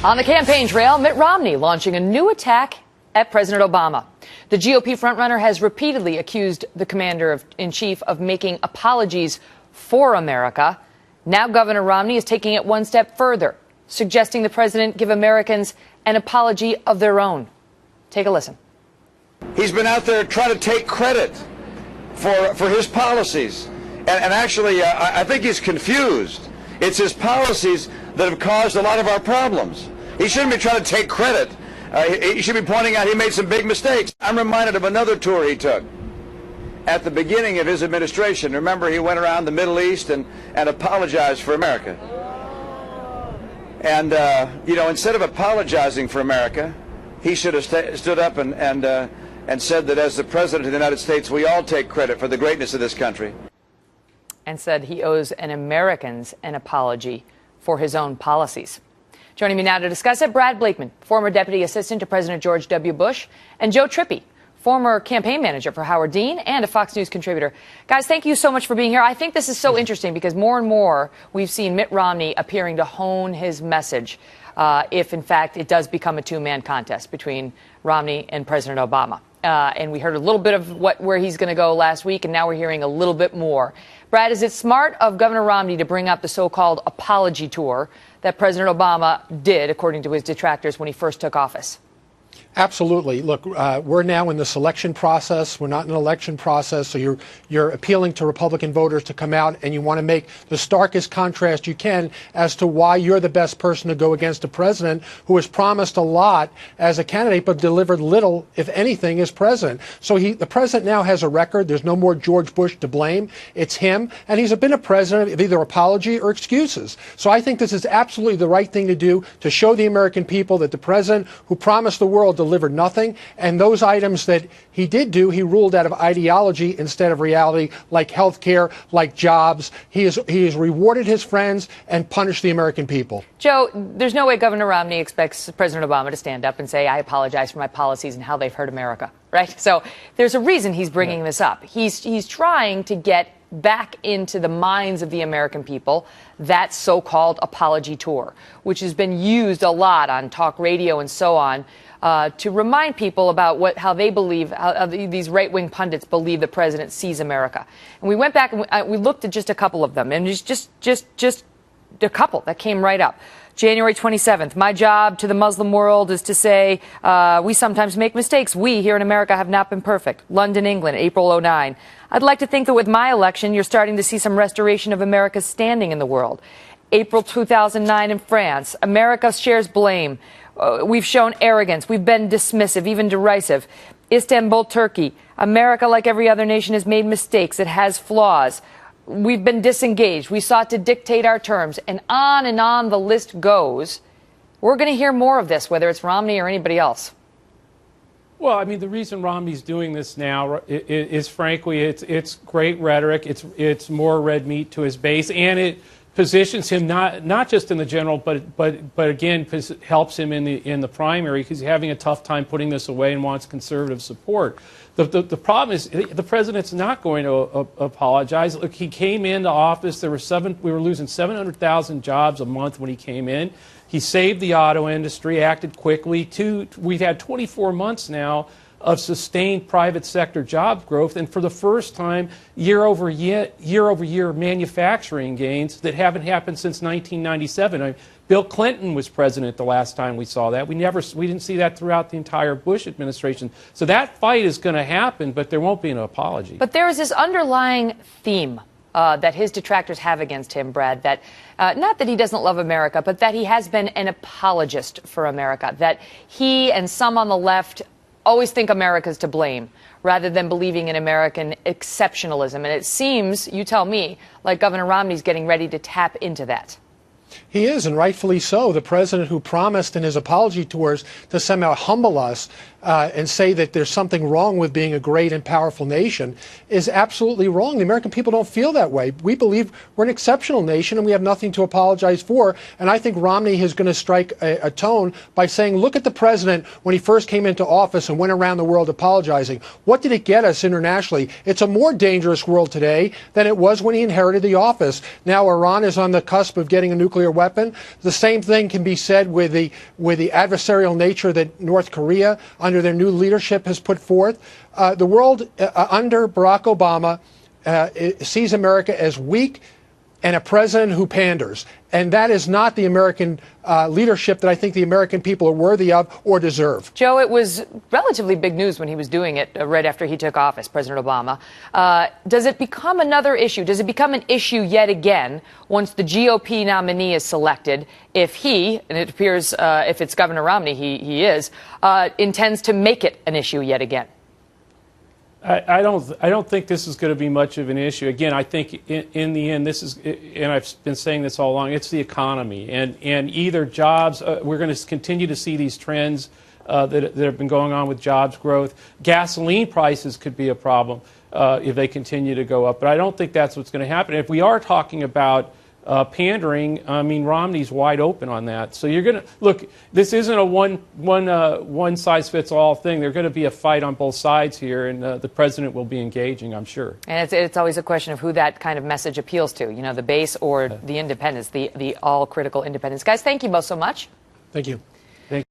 On the campaign trail, Mitt Romney launching a new attack at President Obama. The GOP frontrunner has repeatedly accused the commander-in-chief of making apologies for America. Now Governor Romney is taking it one step further, suggesting the president give Americans an apology of their own. Take a listen. He's been out there trying to take credit for his policies. And actually, I think he's confused. It's his policies that have caused a lot of our problems. He shouldn't be trying to take credit. He should be pointing out he made some big mistakes. I'm reminded of another tour he took at the beginning of his administration. Remember, he went around the Middle East and apologized for America. And, instead of apologizing for America, he should have stood up and said that as the President of the United States, we all take credit for the greatness of this country. And said he owes Americans an apology for his own policies. Joining me now to discuss it, Brad Blakeman, former Deputy Assistant to President George W. Bush, and Joe Trippi, former campaign manager for Howard Dean and a Fox News contributor. Guys, thank you so much for being here. I think this is so interesting because more and more we've seen Mitt Romney appearing to hone his message if, in fact, it does become a two-man contest between Romney and President Obama. And we heard a little bit of where he's going to go last week, and now we're hearing a little bit more. Brad, is it smart of Governor Romney to bring up the so-called apology tour that President Obama did, according to his detractors, when he first took office? Absolutely. Look, we're now in the selection process. We're not in an election process. So you're appealing to Republican voters to come out, and you want to make the starkest contrast you can as to why you're the best person to go against a president who has promised a lot as a candidate but delivered little, if anything, as president. So the president now has a record. There's no more George Bush to blame. It's him. And he's been a president of either apology or excuses. So I think this is absolutely the right thing to do to show the American people that the president who promised the world delivered nothing, and those items that he did do, he ruled out of ideology instead of reality, like health care, like jobs. He has rewarded his friends and punished the American people. Joe, there's no way Governor Romney expects President Obama to stand up and say, I apologize for my policies and how they've hurt America, right? So there's a reason he's bringing this up. He's trying to get back into the minds of the American people that so-called apology tour, which has been used a lot on talk radio and so on, to remind people about how they believe, how these right-wing pundits believe the president sees America. And we went back and we looked at just a couple of them, and just a couple that came right up. January 27th, my job to the Muslim world is to say we sometimes make mistakes. We here in America have not been perfect. London, England, April 09. I'd like to think that with my election, you're starting to see some restoration of America's standing in the world. April 2009 in France, America shares blame. We've shown arrogance. We've been dismissive, even derisive. Istanbul, Turkey. America, like every other nation, has made mistakes. It has flaws. We've been disengaged. We sought to dictate our terms. And on the list goes. We're going to hear more of this, whether it's Romney or anybody else. Well, I mean, the reason Romney's doing this now is frankly, it's great rhetoric. It's more red meat to his base, and it positions him not just in the general, but again helps him in the primary because he's having a tough time putting this away and wants conservative support. The problem is the president's not going to apologize. Look, he came into office. We were losing 700,000 jobs a month when he came in. He saved the auto industry, acted quickly. We've had 24 months now of sustained private sector job growth, and for the first time, year over year manufacturing gains that haven't happened since 1997. I mean, Bill Clinton was president the last time we saw that. We didn't see that throughout the entire Bush administration. So that fight is going to happen, but there won't be an apology. But there is this underlying theme that his detractors have against him, Brad, that not that he doesn't love America, but that he has been an apologist for America, that he and some on the left always think America's to blame rather than believing in American exceptionalism. And it seems, you tell me, like Governor Romney's getting ready to tap into that. He is, and rightfully so. The president who promised in his apology tours to somehow humble us and say that there's something wrong with being a great and powerful nation is absolutely wrong. The American people don't feel that way. We believe we're an exceptional nation and we have nothing to apologize for. And I think Romney is going to strike a tone by saying, look at the president when he first came into office and went around the world apologizing. What did it get us internationally? It's a more dangerous world today than it was when he inherited the office. Now Iran is on the cusp of getting a nuclear weapon. The same thing can be said with the adversarial nature that North Korea, under their new leadership, has put forth. The world under Barack Obama sees America as weak and a president who panders. And that is not the American leadership that I think the American people are worthy of or deserve. Joe, it was relatively big news when he was doing it right after he took office, President Obama. Does it become another issue? Does it become an issue yet again once the GOP nominee is selected if he, and it appears if it's Governor Romney, he is, intends to make it an issue yet again? I don't think this is going to be much of an issue. Again, I think in the end, this is, and I've been saying this all along, it's the economy and either jobs. We're going to continue to see these trends that have been going on with jobs growth. Gasoline prices could be a problem if they continue to go up, but I don't think that's what's going to happen. If we are talking about pandering, I mean, Romney's wide open on that. So you're going to look. This isn't a one size fits all thing. There's going to be a fight on both sides here, and the president will be engaging, I'm sure. And it's always a question of who that kind of message appeals to. You know, the base or the independents, the all critical independents. Guys, thank you both so much. Thank you.